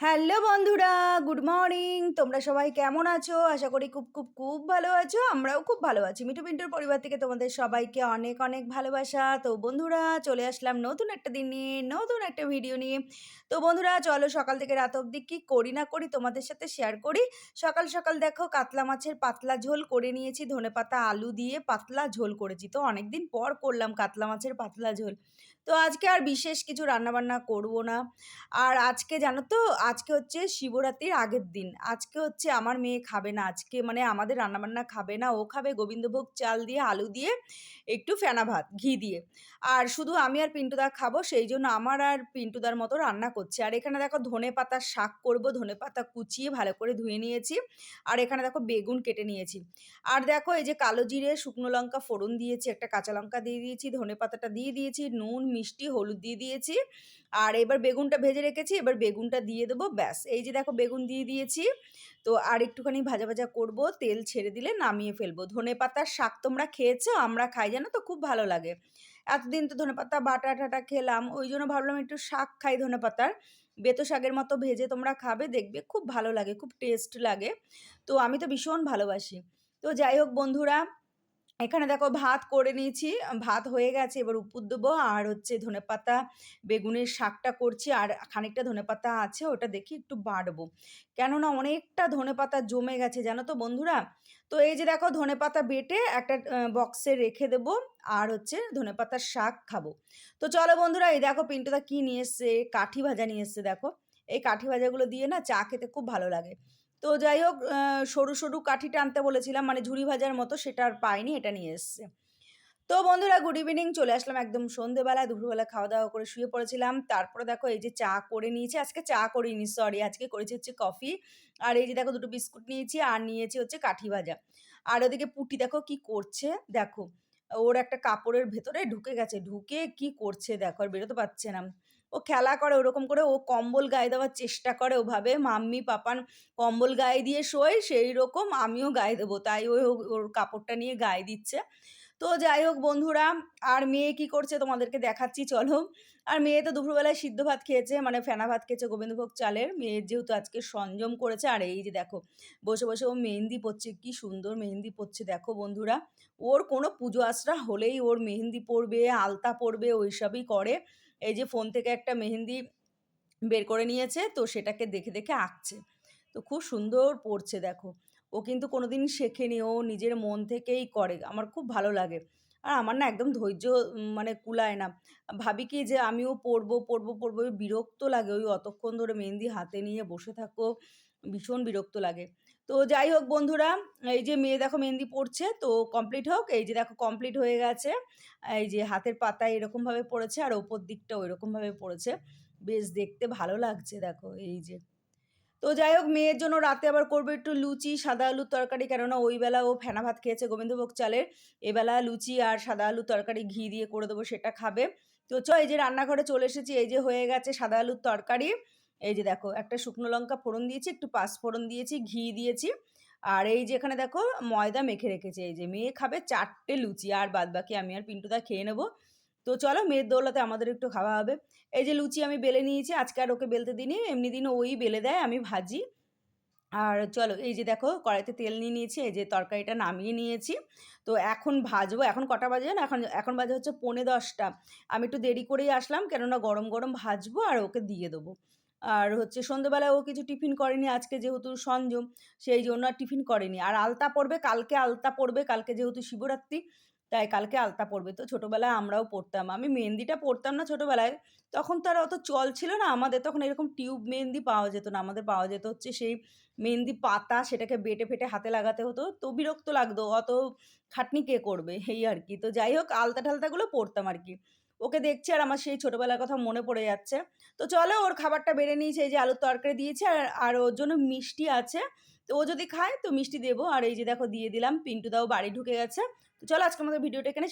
Hello বন্ধুরা, good morning. তোমরা সবাই কেমন আছো? আশা করি খুব খুব খুব ভালো আছো। আমরাও খুব ভালো আছি। মিঠু পিন্টুর পরিবার থেকে তোমাদের সবাইকে অনেক অনেক ভালোবাসা। তো বন্ধুরা চলে আসলাম নতুন একটা দিন নিয়ে, নতুন একটা ভিডিও নিয়ে। তো বন্ধুরা চলো সকাল থেকে রাত অবধি কি করি না করি তোমাদের সাথে শেয়ার করি। সকাল সকাল দেখো কাতলা মাছের পাতলা ঝোল করে নিয়েছি, ধনেপাতা আলু দিয়ে পাতলা ঝোল করেছি। তো অনেকদিন পর করলাম কাতলা মাছের পাতলা ঝোল। তো আজকে আর বিশেষ কিছু রান্নাবান্না করব না। আর আজকে জানো তো, আজকে হচ্ছে শিবরাত্রির আগের দিন। আজকে হচ্ছে আমার মেয়ে খাবে না। আজকে মানে আমাদের রান্নাবান্না খাবে না। ও খাবে গোবিন্দভোগ চাল দিয়ে, আলু দিয়ে, একটু ফেনা ভাত, ঘি দিয়ে। আর শুধু আমি আর পিন্টুদা খাবো, সেইজন্য আমার আর পিন্টুদার মতো রান্না করছি। আর এখানে দেখো ধনেপাতার শাক করবো। ধনেপাতা কুচিয়ে ভালো করে ধুয়ে নিয়েছি। আর এখানে দেখো বেগুন কেটে নিয়েছি। আর দেখো এই যে কালো জিরে, শুকনো লঙ্কা ফোড়ন দিয়েছি, একটা কাঁচা লঙ্কা দিয়ে দিয়েছি, ধনেপাতাটা দিয়ে দিয়েছি, নুন, মিষ্টি, হলুদ দিয়ে দিয়েছি। আর এবার বেগুনটা ভেজে রেখেছি, এবার বেগুনটা দিয়ে দেবো, ব্যাস। এই যে দেখো বেগুন দিয়ে দিয়েছি। তো আর একটুখানি ভাজা ভাজা করব, তেল ছেড়ে দিলে নামিয়ে ফেলবো। ধনেপাতার শাক তোমরা খেয়েছো? আমরা খাই, জানো তো, খুব ভালো লাগে। এতদিন তো ধনেপাতা বাটা টাটা খেলাম, ওই জন্য ভাবলাম একটু শাক খাই ধনেপাতার। বেতো শাকের মতো ভেজে তোমরা খাবে, দেখবে খুব ভালো লাগে, খুব টেস্ট লাগে। তো আমি তো ভীষণ ভালোবাসি। তো যাই হোক বন্ধুরা, এখানে দেখো ভাত করে নিয়েছি। ভাত হয়ে গেছে, এবার উপুর দেবো। আর হচ্ছে ধনেপাতা বেগুনের শাকটা করছি, আর খানিকটা ধনেপাতা আছে, ওটা দেখি একটু বাড়বো। কেননা অনেকটা ধনেপাতা জমে গেছে জানো তো বন্ধুরা। তো এই যে দেখো ধনেপাতা বেটে একটা বক্সে রেখে দেবো। আর হচ্ছে ধনেপাতার শাক খাবো। তো চলো বন্ধুরা, এই দেখো পিন্টুদা কি নিয়ে এসছে, কাঠি ভাজা নিয়ে এসছে দেখো। এই কাঠি ভাজাগুলো দিয়ে না চা খেতে খুব ভালো লাগে। তো যাই হোক, সরু সরু কাঠিটা আনতে বলেছিলাম, মানে ঝুরি ভাজার মতো, সেটা আর পাইনি, এটা নিয়ে এসছে। তো বন্ধুরা গুড ইভিনিং, চলে আসলাম একদম সন্ধেবেলায়। দুপুরবেলা খাওয়া দাওয়া করে শুয়ে পড়েছিলাম। তারপরে দেখো এই যে চা করে নিয়েছি। আজকে চা করিনি, সরি, আজকে করেছি হচ্ছে কফি। আর এই যে দেখো দুটো বিস্কুট নিয়েছি, আর নিয়েছি হচ্ছে কাঠি ভাজা। আর ওদিকে পুটি দেখো কি করছে, দেখো ওর একটা কাপড়ের ভেতরে ঢুকে গেছে, ঢুকে কি করছে দেখো, আর বেরোতে পারছে না। ও খেলা করে ওরকম করে, ও কম্বল গায়ে দেওয়ার চেষ্টা করে, ও ভাবে মাম্মি পাপান কম্বল গায়ে দিয়ে শোয়, সেই রকম আমিও গায়ে দেবো, তাই ওই ওর কাপড়টা নিয়ে গায়ে দিচ্ছে। তো যাই হোক বন্ধুরা, আর মেয়ে কি করছে তোমাদেরকে দেখাচ্ছি চলো। আর মেয়ে তো দুপুরবেলায় সিদ্ধ ভাত খেয়েছে, মানে ফেনা ভাত খেয়েছে গোবিন্দভোগ চালের। মেয়ের যেহেতু আজকে সংযম করেছে, আর এই যে দেখো বসে বসে ও মেহেন্দি পড়ছে, কি সুন্দর মেহেন্দি পড়ছে দেখো বন্ধুরা। ওর কোনো পুজো আশ্রা হলেই ওর মেহেন্দি পড়বে, আলতা পড়বে, ওইসবই করে। এই যে ফোন থেকে একটা মেহেন্দি বের করে নিয়েছে, তো সেটাকে দেখে দেখে আঁকছে। তো খুব সুন্দর পড়ছে দেখো। ও কিন্তু কোনোদিন শেখেনি, ও নিজের মন থেকেই করে। আমার খুব ভালো লাগে। আর আমার না একদম ধৈর্য মানে কুলায় না। ভাবি কি যে আমিও পড়বো, পড়বো, পড়বো, বিরক্ত লাগে ওই অতক্ষণ ধরে মেহেন্দি হাতে নিয়ে বসে থাকো, ভীষণ বিরক্ত লাগে। তো যাই হোক বন্ধুরা, এই যে মেয়ে দেখো মেহেন্দি পড়ছে, তো কমপ্লিট হোক। এই যে দেখো কমপ্লিট হয়ে গেছে। এই যে হাতের পাতায় এরকমভাবে পড়েছে, আর ওপর দিকটাও এরকমভাবে পড়েছে। বেশ দেখতে ভালো লাগছে দেখো, এই যে। তো যাই হোক, মেয়ের জন্য রাতে আবার করবো একটু লুচি, সাদা আলুর তরকারি, কেননা ওই বেলা ও ফেনা ভাত খেয়েছে গোবিন্দভোগ চালের। এবেলা লুচি আর সাদা আলুর তরকারি ঘি দিয়ে করে দেবো, সেটা খাবে। তো এই যে রান্নাঘরে চলে এসেছি, এই যে হয়ে গেছে সাদা আলুর তরকারি। এই যে দেখো একটা শুকনো লঙ্কা ফোড়ন দিয়েছি, একটু পাঁচ ফোড়ন দিয়েছি, ঘি দিয়েছি। আর এই যে এখানে দেখো ময়দা মেখে রেখেছে। এই যে মেয়ে খাবে 4টে লুচি, আর বাদ বাকি আমি আর পিন্টুদা খেয়ে নেবো। তো চলো, মেয়ের দৌলতে আমাদের একটু খাওয়া হবে। এই যে লুচি আমি বেলে নিয়েছি, আজকে আর ওকে বেলতে দিইনি, এমনি দিনও ওই বেলে দেয়, আমি ভাজি। আর চলো এই যে দেখো কড়াইতে তেল নিয়ে নিয়েছি, এই যে তরকারিটা নামিয়ে নিয়েছি। তো এখন ভাজবো। এখন কটা বাজে না, এখন এখন বাজে হচ্ছে 10:45। আমি একটু দেরি করেই আসলাম, কেননা গরম গরম ভাজবো আর ওকে দিয়ে দেবো। আর হচ্ছে সন্ধ্যেবেলায় ও কিছু টিফিন করেনি, আজকে যেহেতু সংযম, সেই জন্য আর টিফিন করেনি। আর আলতা পড়বে কালকে, আলতা পড়বে কালকে যেহেতু শিবরাত্রি, তাই কালকে আলতা পড়বে। তো ছোটোবেলায় আমরাও পড়তাম, আমি মেহেন্দিটা পড়তাম না ছোটোবেলায়, তখন তো আর অত চল ছিল না আমাদের, তখন এরকম টিউব মেহেন্দি পাওয়া যেত না, আমাদের পাওয়া যেত হচ্ছে সেই মেহেন্দি পাতা, সেটাকে বেটে ফেটে হাতে লাগাতে হতো। তো বিরক্ত লাগতো, অত খাটনি কে করবে, এই আর কি। তো যাই হোক আলতা ঠালতাগুলো পড়তাম আর কি। ওকে দেখছি আর আমার সেই ছোটবেলার কথা মনে পড়ে যাচ্ছে। তো চলো ওর খাবারটা বেড়ে নিয়েছি, এই যে আলুর তরকারি দিয়েছি, আর আর ওর জন্য মিষ্টি আছে। তো ও যদি খায় তো মিষ্টি দেবো। আর এই যে দেখো দিয়ে দিলাম, পিন্টুদাও বাড়ি ঢুকে গেছে। তো চলো আজকের মতো ভিডিওটা এখানে